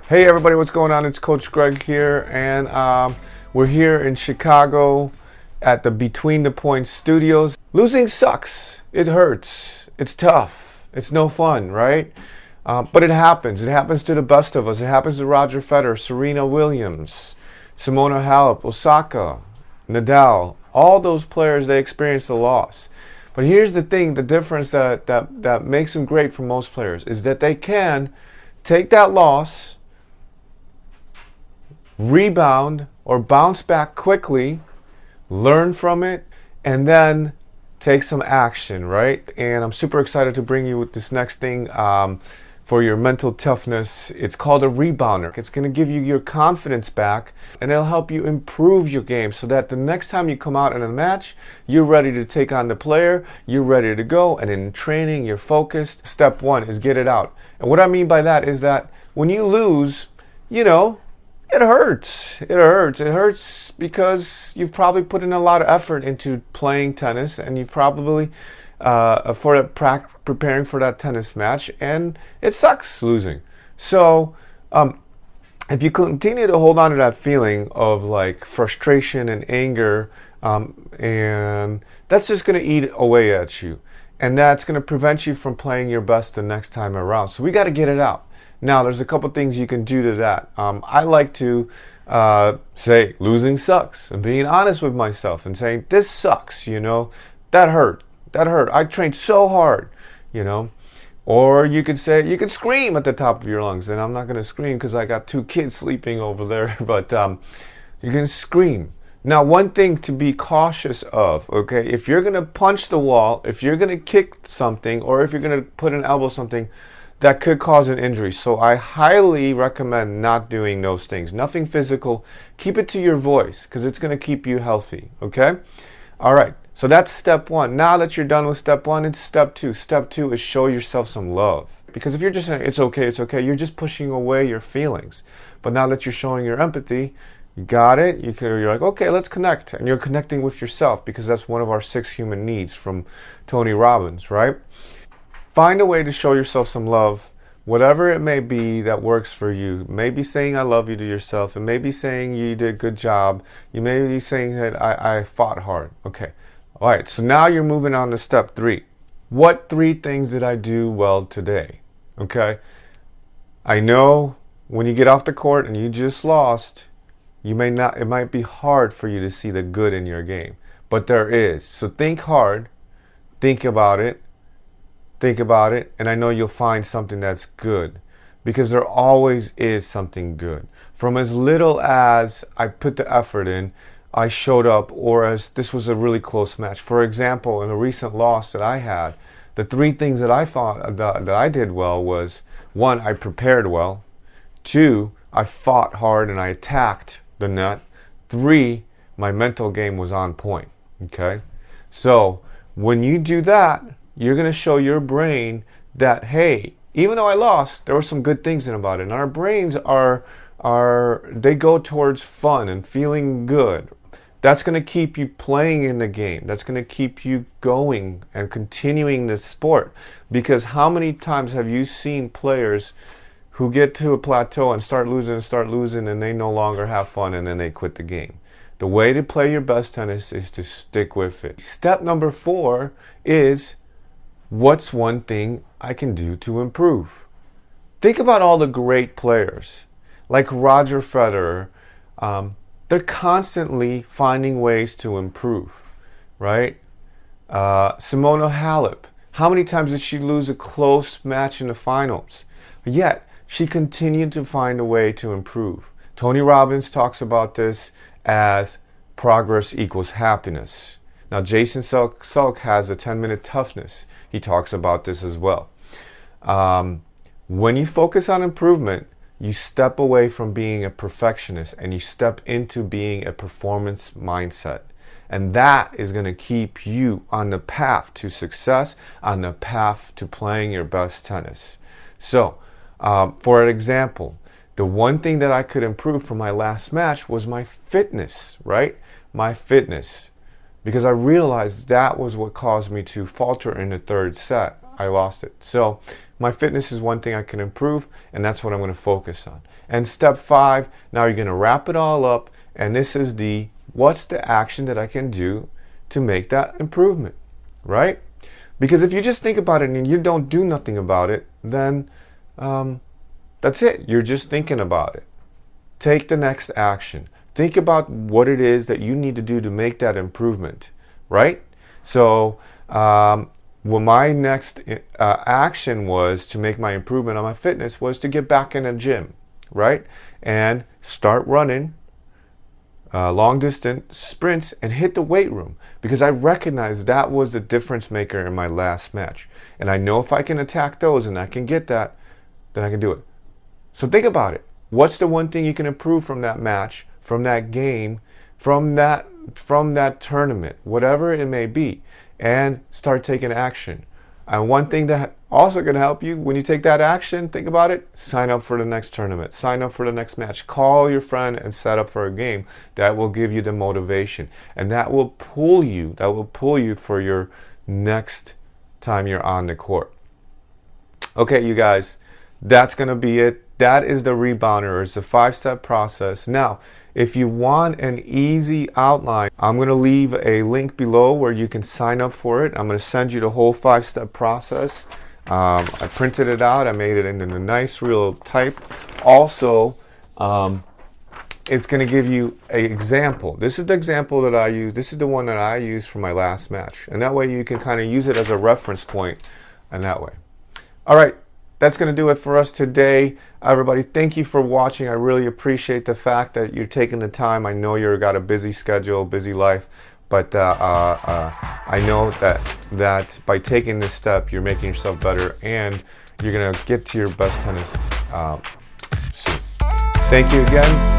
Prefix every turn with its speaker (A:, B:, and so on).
A: Hey everybody, what's going on? It's Coach Greg here, and we're here in Chicago at the Between the Points studios. Losing sucks. It hurts. It's tough. It's no fun, right? But it happens. It happens to the best of us. It happens to Roger Federer, Serena Williams, Simona Halep, Osaka, Nadal. All those players, they experience a loss. But here's the thing, the difference that makes them great for most players is that they can take that loss, rebound or bounce back quickly, learn from it, and then take some action, right? And I'm super excited to bring you with this next thing for your mental toughness. It's called a rebounder. It's going to give you your confidence back, and it'll help you improve your game so that the next time you come out in a match, you're ready to take on the player, you're ready to go, and in training, you're focused. Step one is get it out. And what I mean by that is that when you lose, it hurts. It hurts. It hurts because you've probably put in a lot of effort into playing tennis, and you've probably preparing for that tennis match, and it sucks losing. So if you continue to hold on to that feeling of like frustration and anger, and that's just going to eat away at you, and that's going to prevent you from playing your best the next time around. So we got to get it out. Now, there's a couple things you can do to that. I like to say losing sucks and being honest with myself and saying this sucks, that hurt. I trained so hard, Or you could say, you could scream at the top of your lungs, and I'm not going to scream because I got two kids sleeping over there, but you can scream. Now, one thing to be cautious of, okay, if you're going to punch the wall, if you're going to kick something, or if you're going to put an elbow something, that could cause an injury. So I highly recommend not doing those things. Nothing physical. Keep it to your voice because it's going to keep you healthy. Okay? All right. So that's step one. Now that you're done with step one, it's step two. Step two is show yourself some love. Because if you're just saying, it's okay, you're just pushing away your feelings. But now that you're showing your empathy, you got it. You're like, okay, let's connect. And you're connecting with yourself because that's one of our 6 human needs from Tony Robbins, right? Find a way to show yourself some love, whatever it may be that works for you. Maybe saying I love you to yourself, and maybe saying you did a good job. You may be saying that I fought hard. Okay. All right. So now you're moving on to step 3. What 3 things did I do well today? Okay. I know when you get off the court and you just lost, it might be hard for you to see the good in your game, but there is. So think hard, think about it, and I know you'll find something that's good, because there always is something good. From as little as I put the effort in, I showed up, or as this was a really close match. For example, in a recent loss that I had, the 3 things that I thought that I did well was, 1, I prepared well. 2, I fought hard and I attacked the net. 3, my mental game was on point. Okay? So when you do that, you're going to show your brain that, hey, even though I lost, there were some good things about it. And our brains they go towards fun and feeling good. That's going to keep you playing in the game. That's going to keep you going and continuing the sport. Because how many times have you seen players who get to a plateau and start losing, and they no longer have fun, and then they quit the game? The way to play your best tennis is to stick with it. Step number 4 is, what's one thing I can do to improve? Think about all the great players, like Roger Federer. They're constantly finding ways to improve, right? Simona Halep. How many times did she lose a close match in the finals? Yet, she continued to find a way to improve. Tony Robbins talks about this as progress equals happiness. Now, Jason Selk has a 10-minute toughness. He talks about this as well. When you focus on improvement, you step away from being a perfectionist and you step into being a performance mindset. And that is going to keep you on the path to success, on the path to playing your best tennis. So, for an example, the one thing that I could improve from my last match was my fitness, right? My fitness. Because I realized that was what caused me to falter in the 3rd set. I lost it. So my fitness is one thing I can improve, and that's what I'm going to focus on. And step 5, now you're going to wrap it all up, and this is the what's the action that I can do to make that improvement, right? Because if you just think about it and you don't do nothing about it, then that's it. You're just thinking about it. Take the next action. Think about what it is that you need to do to make that improvement, right? So well, my next action was to make my improvement on my fitness was to get back in a gym, right? And start running long distance sprints and hit the weight room, because I recognized that was the difference maker in my last match. And I know if I can attack those and I can get that, then I can do it. So think about it. What's the one thing you can improve from that match, from that game, from that tournament, whatever it may be, and start taking action. And one thing that also going to help you when you take that action, think about it, sign up for the next tournament, sign up for the next match, call your friend and set up for a game. That will give you the motivation, and that will pull you for your next time you're on the court. Okay, you guys, that's going to be it. That is the rebounder. It's a 5-step process. Now, if you want an easy outline, I'm going to leave a link below where you can sign up for it. I'm going to send you the whole 5-step process. I printed it out. I made it into a nice real type. Also, it's going to give you an example. This is the example that I use. This is the one that I used for my last match. And that way you can kind of use it as a reference point, and that way. All right. That's going to do it for us today. Everybody, thank you for watching. I really appreciate the fact that you're taking the time. I know you've got a busy schedule, busy life, but I know that by taking this step, you're making yourself better, and you're going to get to your best tennis soon. Thank you again.